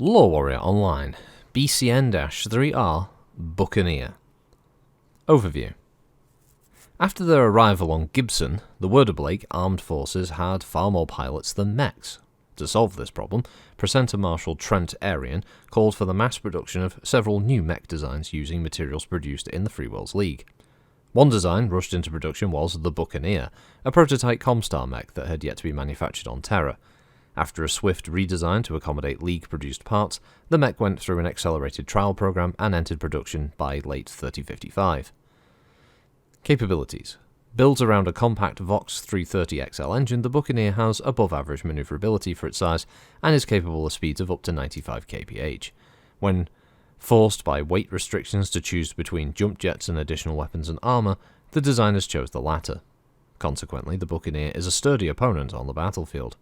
LoreWarrior Online, BCN-3R, Buccaneer. Overview. After their arrival on Gibson, the Word-o-Blake armed forces had far more pilots than mechs. To solve this problem, Presenter Marshal Trent Arian called for the mass production of several new mech designs using materials produced in the Free Worlds League. One design rushed into production was the Buccaneer, a prototype Comstar mech that had yet to be manufactured on Terra. After a swift redesign to accommodate League-produced parts, the mech went through an accelerated trial program and entered production by late 3055. Capabilities. Built around a compact Vox 330XL engine, the Buccaneer has above-average maneuverability for its size and is capable of speeds of up to 95 kph. When forced by weight restrictions to choose between jump jets and additional weapons and armour, the designers chose the latter. Consequently, the Buccaneer is a sturdy opponent on the battlefield.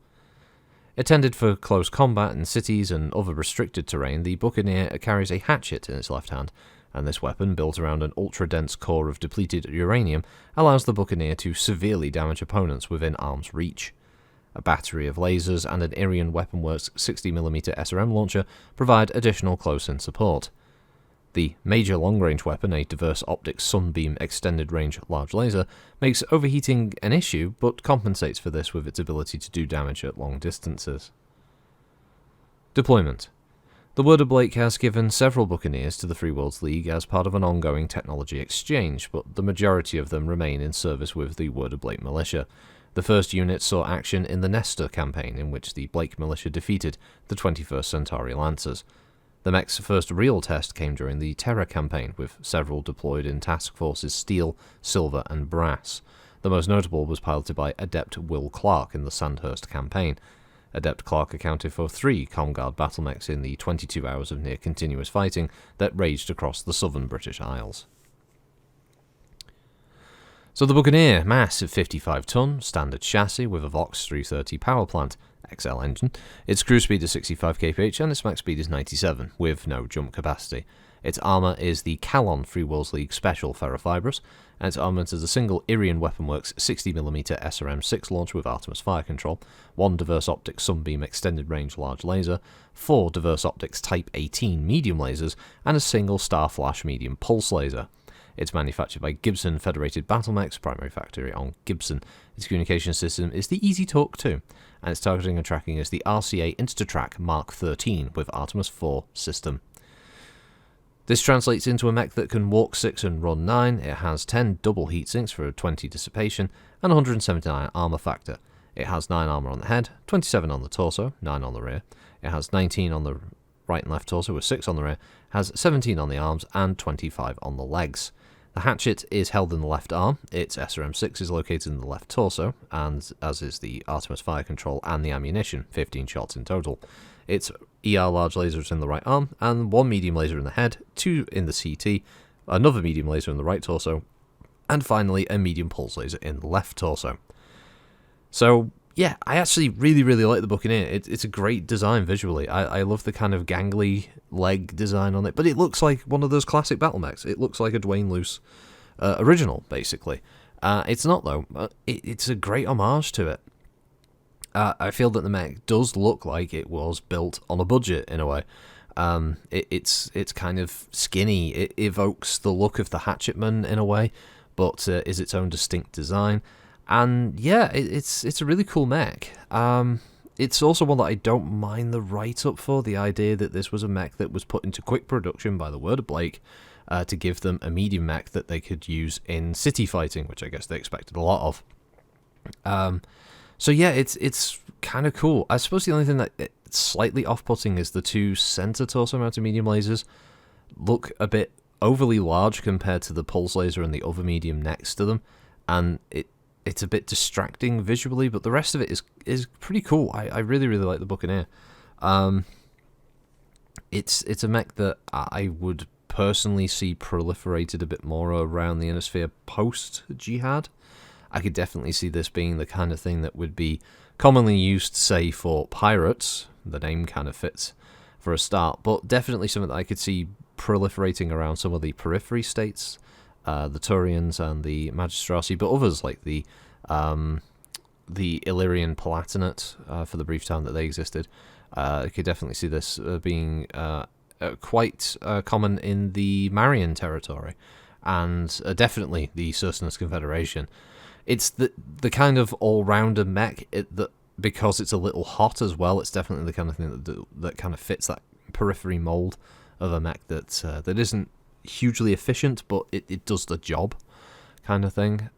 Intended for close combat in cities and other restricted terrain, the Buccaneer carries a hatchet in its left hand, and this weapon, built around an ultra-dense core of depleted uranium, allows the Buccaneer to severely damage opponents within arm's reach. A battery of lasers and an Irian Weaponworks 60mm SRM launcher provide additional close-in support. The major long-range weapon, a diverse optics Sunbeam extended-range large laser, makes overheating an issue, but compensates for this with its ability to do damage at long distances. Deployment. The Word-o-Blake has given several Buccaneers to the Free Worlds League as part of an ongoing technology exchange, but the majority of them remain in service with the Word-o-Blake militia. The first unit saw action in the Nestor campaign, in which the Blake militia defeated the 21st Centauri Lancers. The mech's first real test came during the Terra campaign, with several deployed in task forces Steel, Silver, and Brass. The most notable was piloted by Adept Will Clark in the Sandhurst campaign. Adept Clark accounted for 3 Comguard battle mechs in the 22 hours of near-continuous fighting that raged across the southern British Isles. So the Buccaneer, massive 55-ton, standard chassis with a Vox 330 power plant, XL engine. Its cruise speed is 65 kph and its max speed is 97, with no jump capacity. Its armour is the Calon Free Worlds League Special Ferrofibrous, and its armament is a single Irian Weaponworks 60mm SRM-6 launch with Artemis fire control, 1 Diverse Optics Sunbeam extended range large laser, 4 Diverse Optics Type 18 medium lasers, and a single Star Flash medium pulse laser. It's manufactured by Gibson Federated Battlemechs, primary factory on Gibson. Its communication system is the Easy Talk 2, and its targeting and tracking is the RCA Instatrack Mark 13 with Artemis 4 system. This translates into a mech that can walk 6 and run 9. It has 10 double heatsinks for a 20 dissipation and 179 armor factor. It has 9 armor on the head, 27 on the torso, 9 on the rear. It has 19 on the right and left torso with 6 on the rear, has 17 on the arms and 25 on the legs. The hatchet is held in the left arm, its SRM-6 is located in the left torso, and as is the Artemis fire control and the ammunition, 15 shots in total. Its ER large laser is in the right arm, and 1 medium laser in the head, 2 in the CT, another medium laser in the right torso, and finally a medium pulse laser in the left torso. So, yeah, I actually really like the Buccaneer. It's a great design visually. I love the kind of gangly leg design on it, but it looks like one of those classic battle mechs. It looks like a Dwayne Luce original, basically. It's not, though. It's a great homage to it. I feel that the mech does look like it was built on a budget, in a way. It's kind of skinny. It evokes the look of the Hatchetman, in a way, but is its own distinct design. And yeah, it's a really cool mech. It's also one that I don't mind the write-up for, the idea that this was a mech that was put into quick production by the Word-o-Blake to give them a medium mech that they could use in city fighting, which I guess they expected a lot of. So yeah, it's kind of cool. I suppose the only thing that it's slightly off-putting is the 2 center torso-mounted medium lasers look a bit overly large compared to the pulse laser and the other medium next to them, and it's a bit distracting visually, but the rest of it is pretty cool. I really like the Buccaneer. It's a mech that I would personally see proliferated a bit more around the Inner Sphere post-Jihad. I could definitely see this being the kind of thing that would be commonly used, say, for pirates. The name kind of fits for a start, but definitely something that I could see proliferating around some of the periphery states, the Turians and the Magistracy, but others like the Illyrian Palatinate for the brief time that they existed, I could definitely see this being quite common in the Marian territory, and definitely the Sursnus Confederation. It's the kind of all-rounder mech that, because it's a little hot as well, it's definitely the kind of thing that kind of fits that periphery mold of a mech that isn't hugely efficient, but it does the job, kind of thing.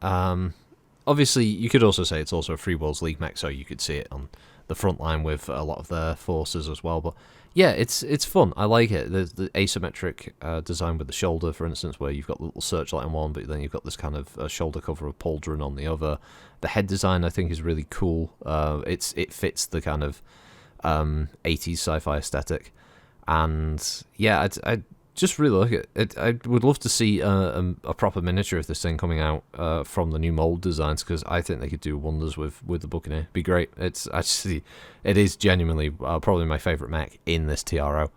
Obviously, you could also say it's also a Free Worlds League mech, so you could see it on the front line with a lot of their forces as well. But yeah, it's fun. I like it. The asymmetric design with the shoulder, for instance, where you've got the little searchlight on one, but then you've got this kind of shoulder cover of pauldron on the other. The head design, I think, is really cool. It fits the kind of 80s sci-fi aesthetic, and yeah, I just really like it. I would love to see a proper miniature of this thing coming out from the new mold designs, because I think they could do wonders with the Buccaneer. Be great. It is genuinely probably my favourite mech in this TRO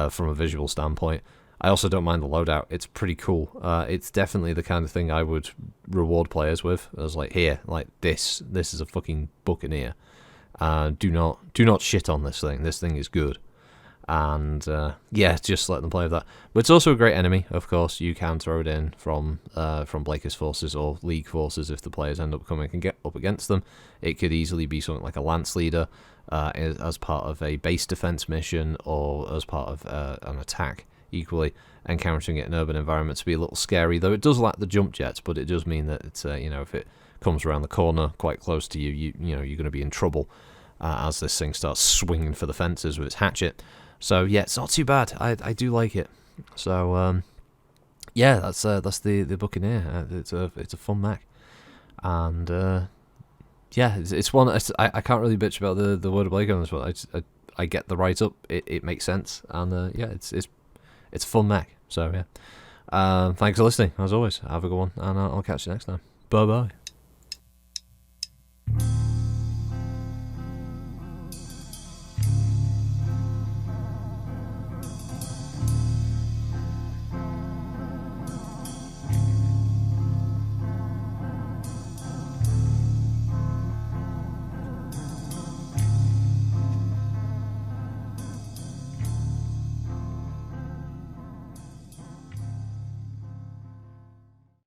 from a visual standpoint. I also don't mind the loadout. It's pretty cool. It's definitely the kind of thing I would reward players with. I was like, here, like this is a fucking Buccaneer. Do not shit on this thing. This thing is good. And yeah, just let them play with that. But it's also a great enemy, of course. You can throw it in from Blaker's forces or League forces if the players end up coming and get up against them. It could easily be something like a Lance Leader as part of a base defense mission, or as part of an attack, equally encountering it in urban environments to be a little scary, though it does lack the jump jets. But it does mean that it's if it comes around the corner quite close to you, you're going to be in trouble as this thing starts swinging for the fences with its hatchet. So yeah, it's not too bad. I do like it. So yeah, that's the Buccaneer. It's a fun mech, and yeah, it's one. I can't really bitch about the word of Blake on this one. I get the write up. It makes sense, and yeah, it's a fun mech. So yeah, thanks for listening. As always, have a good one, and I'll catch you next time. Bye bye.